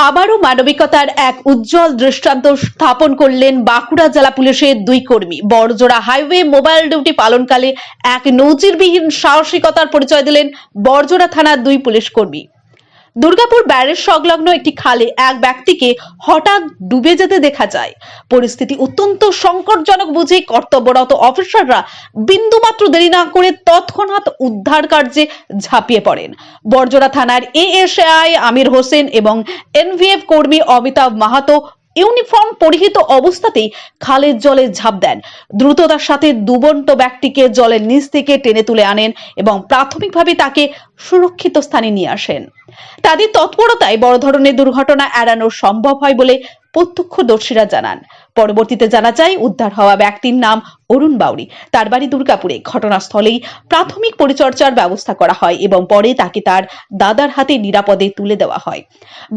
আবারও মানবিকতার এক উজ্জ্বল দৃষ্টান্ত স্থাপন করলেন বাঁকুড়া জেলা পুলিশের দুই কর্মী। বড়জোড়া হাইওয়ে মোবাইল ডিউটি পালনকালে এক নজিরবিহীন সাহসিকতার পরিচয় দিলেন বড়জোড়া থানার দুই পুলিশ কর্মী। দুর্গাপুর ব্যারেজ সংলগ্ন একটি খালে এক ব্যক্তিকে হঠাৎ ডুবে যেতে দেখা যায়। পরিস্থিতি অত্যন্ত সংকটজনক বুঝে কর্তব্যরত অফিসাররা বিন্দুমাত্র দেরি না করে তৎক্ষণাৎ উদ্ধার কার্যে ঝাঁপিয়ে পড়েন। বড়জোড়া থানার এএসআই আমির হোসেন এবং এনভিএফ কর্মী অমিতাভ মাহাতো ইউনিফর্ম পরিহিত অবস্থাতেই খালের জলে ঝাঁপ দেন। দ্রুততার সাথে ডুবন্ত ব্যক্তিকে জলের নিচ থেকে টেনে তুলে আনেন এবং প্রাথমিকভাবে তাকে সুরক্ষিত স্থানে নিয়ে আসেন। তাদের তৎপরতায় বড় ধরনের দুর্ঘটনা এড়ানো সম্ভব হয় বলে প্রত্যক্ষদর্শীরা জানান। পরবর্তীতে জানা যায় উদ্ধার হওয়া ব্যক্তির নাম অরুণ বাউরি। তার বাড়ি দুর্গাপুরে। ঘটনাস্থলেই প্রাথমিক পরিচর্যার ব্যবস্থা করা হয় এবং পরে তাকে তার দাদার হাতে নিরাপদে তুলে দেওয়া হয়।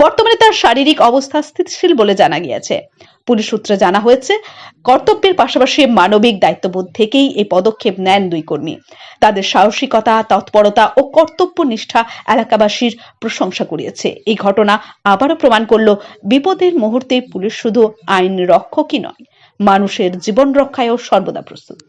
বর্তমানে তার শারীরিক অবস্থা স্থিতিশীল বলে জানা গিয়েছে। পুলিশ সূত্রে জানা হয়েছে, কর্তব্যের পাশাপাশি মানবিক দায়িত্ববোধ থেকেই এই পদক্ষেপ নেন দুই কর্মী। তাদের সাহসিকতা, তৎপরতা ও কর্তব্যনিষ্ঠা এলাকাবাসীর প্রশংসা কুড়িয়েছে। এই ঘটনা আবারও প্রমাণ করল, বিপদের মুহূর্তে পুলিশ শুধু আইন রক্ষকই নয়, মানুষের জীবন রক্ষায়ও সর্বদা প্রস্তুত।